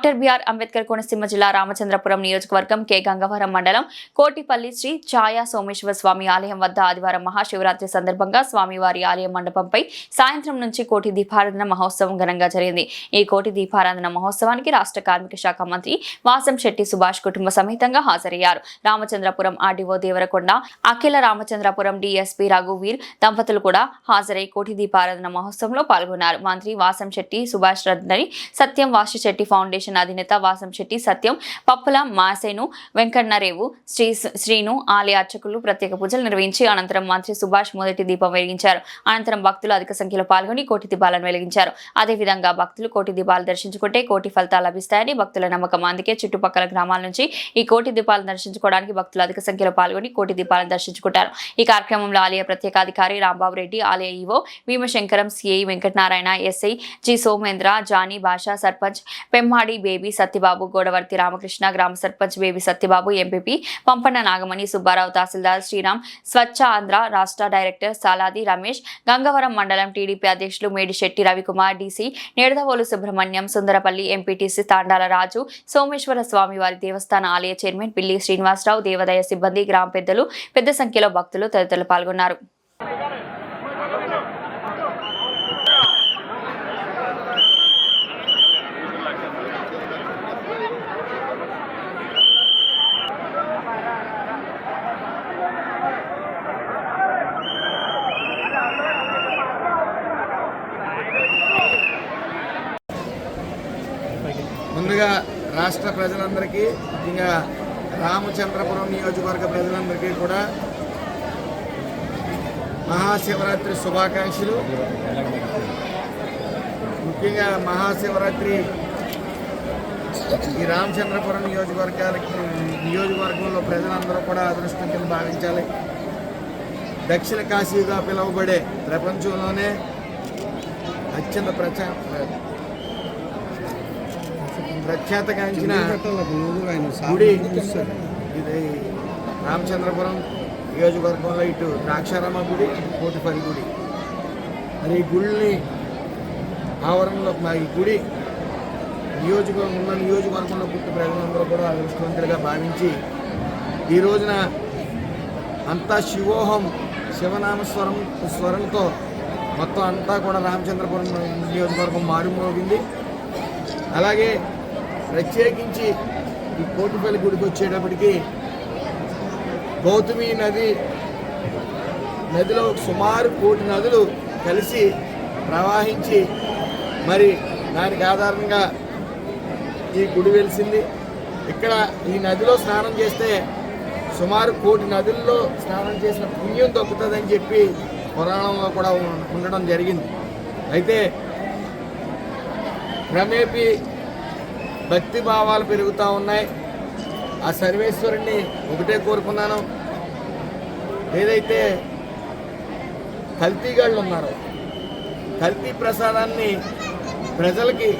Doctor BR Ambedkar Konaseema జిల్లా రామచంద్రపురం నియోజకవర్గం K Gangavaram మండలం కోటిపల్లి శ్రీ ఛాయా సోమేశ్వర స్వామి ఆలయం వద్ద ఆదివారం మహాశివరాత్రి సందర్భంగా స్వామివారి ఆలయ మండపంపై సాయంత్రం నుంచి కోటి దీపారాధన మహోత్సవం ఘనంగా జరిగింది. ఈ కోటి దీపారాధన మహోత్సవానికి రాష్ట్ర కార్మిక శాఖ మంత్రి వాసంశెట్టి సుభాష్ కుటుంబ సమేతంగా హాజరయ్యారు. రామచంద్రపురం ఆర్డీఓ దేవరకొండ, అఖిల రామచంద్రపురం డీఎస్పీ రఘువీర్ దంపతులు కూడా హాజరై కోటి దీపారాధన మహోత్సవంలో పాల్గొన్నారు. మంత్రి వాసంశెట్టి సుభాష్ రత్నని సత్యం వాసిశెట్టి ఫౌండేషన్ అధినేత వాసంశెట్టి సత్యం, పప్పుల మాసేను, వెంకన్నరేవు, శ్రీను ఆలయ అర్చకులు ప్రత్యేక పూజలు నిర్వహించి అనంతరం మంత్రి సుభాష్ మొదటి దీపం వెలిగించారు. అనంతరం భక్తులు అధిక సంఖ్యలో పాల్గొని కోటి దీపాలను వెలిగించారు. అదేవిధంగా భక్తులు కోటి దీపాలు దర్శించుకుంటే కోటి ఫలితాలు లభిస్తాయని భక్తుల నమ్మకం. అందుకే చుట్టుపక్కల గ్రామాల నుంచి ఈ కోటి దీపాలను దర్శించుకోవడానికి భక్తులు అధిక సంఖ్యలో పాల్గొని కోటి దీపాలను దర్శించుకుంటారు. ఈ కార్యక్రమంలో ఆలయ ప్రత్యేకాధికారి రాంబాబు రెడ్డి, ఆలయ EO Bhimashankaram, CI Venkatanarayana, SI G Somendra, Jani Basha, sarpanch Pemmadi Baby Satyababu, Godavarthi Ramakrishna, గ్రామ సర్పంచ్ బేబీ సత్యబాబు, ఎంపీపీ పంపన్న నాగమణి, సుబ్బారావు, తహసీల్దార్ శ్రీరామ్, స్వచ్ఛ ఆంధ్ర రాష్ట్ర డైరెక్టర్ సాలాది రమేష్, గంగవరం మండలం టీడీపీ అధ్యక్షులు మేడిశెట్టి రవికుమార్, డీసీ నేడదవోలు సుబ్రహ్మణ్యం, సుందరపల్లి ఎంపీటీసీ తాండాల రాజు, సోమేశ్వర స్వామివారి దేవస్థాన ఆలయ చైర్మన్ పిల్లి శ్రీనివాసరావు, దేవాదాయ సిబ్బంది, గ్రామ పెద్దలు, పెద్ద సంఖ్యలో భక్తులు తదితరులు పాల్గొన్నారు. ముందుగా రాష్ట్ర ప్రజలందరికీ, ముఖ్యంగా రామచంద్రపురం నియోజకవర్గ ప్రజలందరికీ కూడా మహాశివరాత్రి శుభాకాంక్షలు. ముఖ్యంగా మహాశివరాత్రి ఈ రామచంద్రపురం నియోజకవర్గంలో ప్రజలందరూ కూడా అదృష్టం కింద భావించాలి. దక్షిణ కాశీగా పిలువబడే ప్రపంచంలోనే అత్యంత ప్రఖ్యాతగాంచిన గుడి ఇది రామచంద్రపురం నియోజకవర్గంలో. ఇటు ద్రాక్షారామ గుడి, కోటిపల్లి గుడి. మరి ఈ గుడిని ఆవరణలో ఈ గుడి నియోజకవర్గంలో పుట్టి ప్రజలందరూ కూడా అదృష్టవంతులుగా భావించి ఈ రోజున అంతా శివోహం, స్వరంతో మొత్తం అంతా కూడా రామచంద్రపురం నియోజకవర్గం మారుమోగింది. అలాగే ప్రత్యేకించి ఈ కోటిపల్లి గుడికి వచ్చేటప్పటికి గౌతమి నదిలో సుమారు కోటి నదులు కలిసి ప్రవహించి మరి దానికి ఆధారంగా ఈ గుడి వెలిసింది. ఇక్కడ ఈ నదిలో స్నానం చేస్తే సుమారు కోటి నదుల్లో స్నానం చేసిన పుణ్యం దొక్కుతుందని చెప్పి పురాణంలో కూడా ఉండడం జరిగింది. అయితే క్రమేపీ భక్తి భావాలు పెరుగుతూ ఉన్నాయి. ఆ సర్వేశ్వరుణ్ణి ఒకటే కోరుకున్నాను, ఏదైతే కల్తీగాళ్ళు ఉన్నారో కల్తీ ప్రసాదాన్ని ప్రజలకి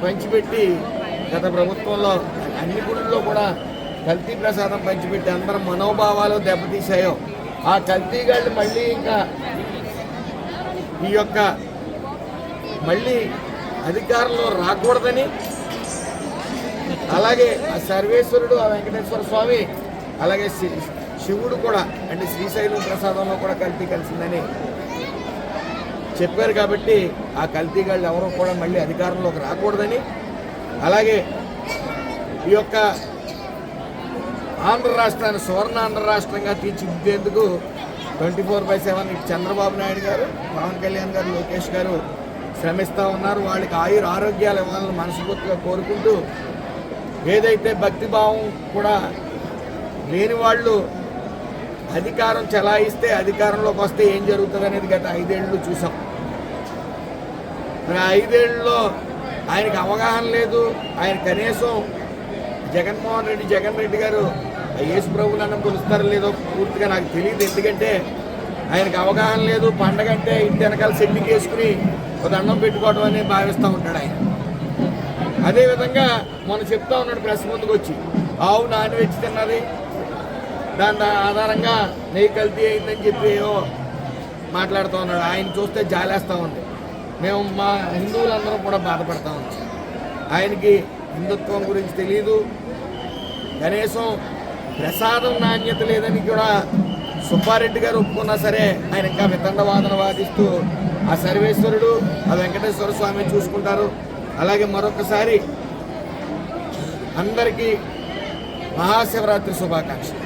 పంచిపెట్టి గత ప్రభుత్వంలో అన్ని గుడుల్లో కూడా కల్తీ ప్రసాదం పంచిపెట్టి అందరి మనోభావాలు దెబ్బతీశాయో ఆ కల్తీగాళ్ళు మళ్ళీ ఇంకా ఈ యొక్క మళ్ళీ అధికారంలో రాకూడదని, అలాగే ఆ సర్వేశ్వరుడు, ఆ వెంకటేశ్వర స్వామి, అలాగే శివుడు కూడా అంటే శ్రీశైలం ప్రసాదంలో కూడా కల్తీ కలిసిందని చెప్పారు. కాబట్టి ఆ కల్తీగాళ్ళు ఎవరో కూడా మళ్ళీ అధికారంలోకి రాకూడదని, అలాగే ఈ యొక్క ఆంధ్ర రాష్ట్రాన్ని సువర్ణాంధ్ర రాష్ట్రంగా తీర్చిదిద్దేందుకు 24/7 చంద్రబాబు నాయుడు గారు, పవన్ కళ్యాణ్ గారు, లోకేష్ గారు శ్రమిస్తూ ఉన్నారు. వాళ్ళకి ఆరోగ్యాలు ఇవ్వాలని మనస్ఫూర్తిగా కోరుకుంటూ, ఏదైతే భక్తిభావం కూడా లేని వాళ్ళు అధికారం చెలాయిస్తే అధికారంలోకి వస్తే ఏం జరుగుతుంది అనేది గత 5 ఏళ్ళు చూసాం. 5 ఏళ్ళలో ఆయనకు అవగాహన లేదు. ఆయన కనీసం జగన్ రెడ్డి గారు యేసు ప్రభువులను కొలుస్తారో లేదో పూర్తిగా నాకు తెలియదు. ఎందుకంటే ఆయనకు అవగాహన లేదు. పండగ అంటే ఇంటి వెనకాల సెల్లికి వేసుకుని ఒక దండం పెట్టుకోవడం అని భావిస్తూ ఉంటాడు ఆయన. అదేవిధంగా మనం చెప్తా ఉన్నాడు ప్రెస్ ముందుకు వచ్చి, ఆవు నాన్ వెజ్ తిన్నది, దాని ఆధారంగా నెయ్యి కల్తీ అయిందని చెప్పి మాట్లాడుతూ ఉన్నాడు. ఆయన చూస్తే జాలేస్తూ ఉంది. మేము మా హిందువులందరం కూడా బాధపడతా ఉన్నాం. ఆయనకి హిందుత్వం గురించి తెలియదు, కనీసం ప్రసాదం నాణ్యత లేదని కూడా సుబ్బారెడ్డి గారు ఒప్పుకున్నా సరే ఆయన ఇంకా వితండవాదన వాదిస్తూ ఆ సర్వేశ్వరుడు ఆ వెంకటేశ్వర స్వామి చూసుకుంటారు. అలాగే మరొకసారి అందరికీ మహాశివరాత్రి శుభాకాంక్షలు.